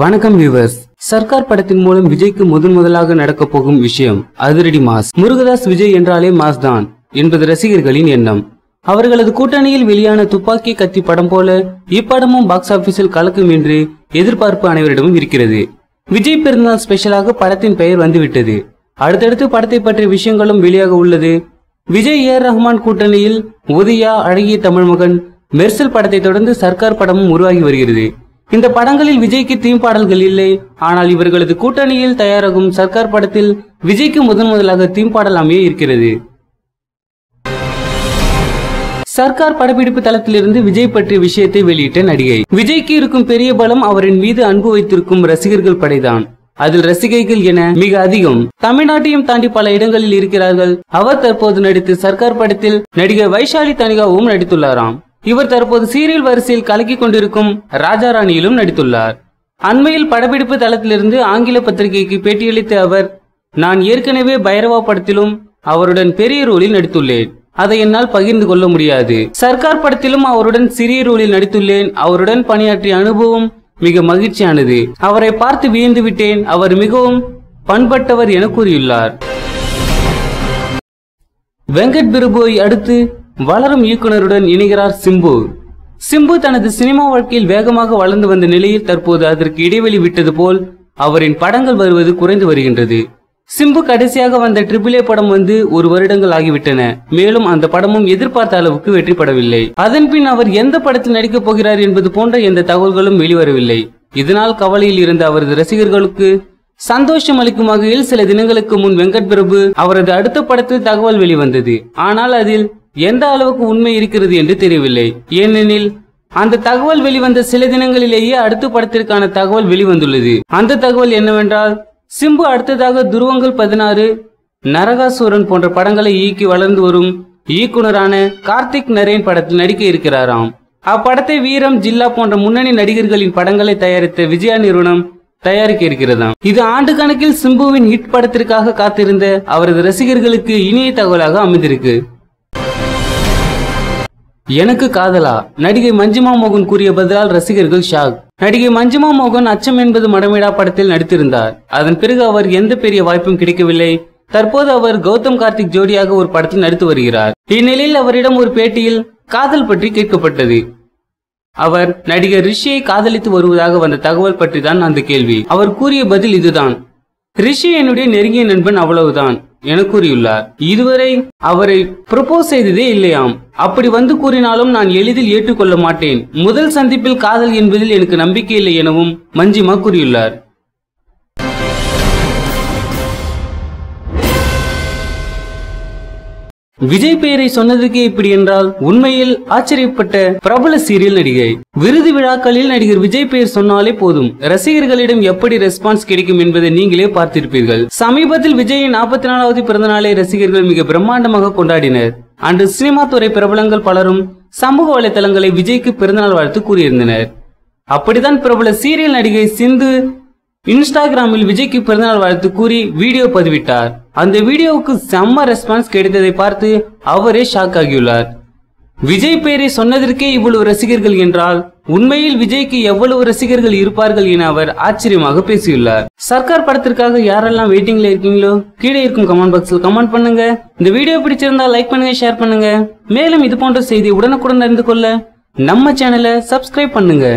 வணக்கம் வியூவர்ஸ். சர்க்கார் படத்தின் மூலம் விஜய்க்கு முதலாக நடக்க போகும் விஷயம் அதிரடி மாஸ். முருகதாஸ் விஜய் என்றாலே மாஸ் தான் என்பது ரசிகர்களின் எண்ணம். அவர்களது கூட்டணியில் வெளியான துப்பாக்கி கத்தி படம் போல இப்படமும் பாக்ஸ் ஆபீஸில் கலக்கும் என்று எதிர்பார்ப்பு அனைவரிடமும் இருக்கிறது. விஜய் பிறந்தநாள் ஸ்பெஷலாக படத்தின் பெயர் வந்துவிட்டது. அடுத்தடுத்து படத்தை பற்றிய விஷயங்களும் வெளியாக உள்ளது. விஜய் ஏஆர் ரஹ்மான் கூட்டணியில் உதயா, அழகிய தமிழ் மகன், மெர்சல் படத்தை தொடர்ந்து சர்க்கார் படமும் உருவாகி வருகிறது. இந்த படங்களில் விஜய்க்கு தீம் பாடல்கள் இல்லை. ஆனால் இவர்களது கூட்டணியில் தயாராகும் சர்க்கார் படத்தில் விஜய்க்கு முதலாக தீம் பாடல் அமைய இருக்கிறது. சர்க்கார் படப்பிடிப்பு தளத்திலிருந்து விஜய் பற்றிய விஷயத்தை வெளியிட்ட நடிகை. விஜய்க்கு இருக்கும் பெரிய பலம் அவரின் மீது அன்பு வைத்திருக்கும் ரசிகர்கள் படைதான். அதில் ரசிகைகள் என மிக அதிகம். தமிழ்நாட்டையும் தாண்டி பல இடங்களில் இருக்கிறார்கள். அவர் தற்போது நடித்து சர்க்கார் படத்தில் நடிகை வைஷாலி தனிகாவும் நடித்துள்ளாராம். இவர் தற்போது சீரியல் வரிசையில் கலக்கிக் கொண்டிருக்கும் ராஜா ராணியிலும் நடித்துள்ளார். அண்மையில் படப்பிடிப்பு தளத்திலிருந்து ஆங்கில பத்திரிகைக்கு பேட்டியளித்த அவர், நான் ஏற்கனவே பைரவா படத்திலும் அவருடன் பெரிய ரோலில் நடித்துள்ளேன். அதை என்னால் பகிர்ந்து கொள்ள முடியாது. சர்க்கார் படத்திலும் அவருடன் சிறிய ரோலில் நடித்துள்ளேன். அவருடன் பணியாற்றிய அனுபவம் மிக மகிழ்ச்சியானது. அவரை பார்த்து வியந்து விட்டேன். அவர் மிகவும் பண்பட்டவர் என கூறியுள்ளார். வெங்கட் பிரபுவை அடுத்து வளரும் இயக்குனருடன் இணைகிறார் சிம்பு. சிம்பு தனது சினிமா வாழ்க்கையில் வேகமாக வளர்ந்து வந்த நிலையில் தற்போது அதற்கு இடைவெளி விட்டது போல் அவரின் படங்கள் வருவது குறைந்து வருகின்றது. சிம்பு கடைசியாக வந்த AAA படம் வந்து 1 வருடங்கள் ஆகிவிட்டன. மேலும் அந்த படமும் எதிர்பார்த்த அளவுக்கு வெற்றி பெறவில்லை. அதன் பின் அவர் எந்த படத்தில் நடிக்கப் போகிறார் என்பது போன்ற எந்த தகவல்களும் வெளிவரவில்லை. இதனால் கவலையில் இருந்த அவரது ரசிகர்களுக்கு சந்தோஷம் அளிக்கும் வகையில் சில தினங்களுக்கு முன் வெங்கட் பிரபு அவரது அடுத்த படத்தில் தகவல் வெளிவந்தது. ஆனால் அதில் எந்த அளவுக்கு உண்மை இருக்கிறது என்று தெரியவில்லை. ஏனெனில் அந்த தகவல் வெளிவந்த சில தினங்களிலேயே அடுத்த படத்திற்கான தகவல் வெளிவந்துள்ளது. அந்த தகவல் என்னவென்றால், சிம்பு அடுத்ததாக துருவங்கள் 16, நரகாசுரன் போன்ற படங்களை இயக்கி வளர்ந்து வரும் இயக்குனரான கார்த்திக் நரேன் படத்தில் நடிக்க இருக்கிறாராம். அப்படத்தை வீரம், ஜில்லா போன்ற முன்னணி நடிகர்களின் படங்களை தயாரித்த விஜயா நிறுவனம் தயாரிக்க இருக்கிறதாம். இது ஆண்டு கணக்கில் சிம்புவின் ஹிட் படத்திற்காக காத்திருந்த அவரது ரசிகர்களுக்கு இனிய தகவலாக அமைந்திருக்கு. எனக்கு காதலா? நடிகை மஞ்சிமா மோகன் கூறிய பதிலால் ரசிகர்கள் ஷாக். நடிகை மஞ்சிமா மோகன் அச்சம் என்பது மடமேடா படத்தில் நடித்திருந்தார். அதன் பிறகு அவர் எந்த பெரிய வாய்ப்பும் கிடைக்கவில்லை. தற்போது அவர் கௌதம் கார்த்திக் ஜோடியாக ஒரு படத்தில் நடித்து வருகிறார். இந்நிலையில் அவரிடம் ஒரு பேட்டியில் காதல் பற்றி கேட்கப்பட்டது. அவர் நடிகர் ரிஷியை காதலித்து வருவதாக வந்த தகவல் பற்றி தான் அந்த கேள்வி. அவர் கூறிய பதில் இதுதான், ரிஷி என்னுடைய நெருங்கிய நண்பன், அவ்வளவுதான் என கூறியுள்ளார். இதுவரை அவரை ப்ரொபோஸ் செய்ததே இல்லையாம். அப்படி வந்து கூறினாலும் நான் எளிதில் ஏற்றுக்கொள்ள மாட்டேன். முதல் சந்திப்பில் காதல் என்பதில் எனக்கு நம்பிக்கை இல்லை எனவும் மஞ்சிமா கூறியுள்ளார். விஜய் பெயரை சொன்னதுக்கே இப்படி என்றால் உண்மையில் ஆச்சரியப்பட்ட பிரபல சீரியல் நடிகை. விருது விழாக்களில் நடிகர் விஜய் பெயர் சொன்னாலே போதும் ரசிகர்களிடம் எப்படி ரெஸ்பான்ஸ் கிடைக்கும் என்பதை நீங்களே பார்த்திருப்பீர்கள். சமீபத்தில் விஜயின் 44வது பிறந்த நாளை ரசிகர்கள் மிக பிரம்மாண்டமாக கொண்டாடினர். அன்று சினிமா துறை பிரபலங்கள் பலரும் சமூக வலைதளங்களை விஜய்க்கு பிறந்தநாள் வாழ்த்து கூறியிருந்தனர். அப்படித்தான் பிரபல சீரியல் நடிகை சிந்து இன்ஸ்டாகிராமில் விஜய்க்கு பிறந்தநாள் வாழ்த்து கூறி வீடியோ பதிவிட்டார். அந்த வீடியோவுக்கு செம்ம ரெஸ்பான்ஸ் கிடைத்ததை பார்த்து அவரே ஷாக் ஆகியுள்ளார். விஜய் பெயரை சொன்னதற்கே இவ்வளவு ரசிகர்கள் என்றால் உண்மையில் விஜய்க்கு எவ்வளவு ரசிகர்கள் இருப்பார்கள் என அவர் ஆச்சரியமாக பேசியுள்ளார். சர்க்கார் படத்திற்காக யாரெல்லாம் வெயிட்டிங்ல இருக்கீங்களோ கீழே இருக்கும் கமெண்ட் பாக்ஸில் கமெண்ட் பண்ணுங்க. இந்த வீடியோ பிடிச்சிருந்தா லைக் பண்ணுங்க, ஷேர் பண்ணுங்க. மேலும் இது போன்ற செய்தி உடனுக்குடன் அறிந்து கொள்ள நம்ம சேனலை சப்ஸ்கிரைப் பண்ணுங்க.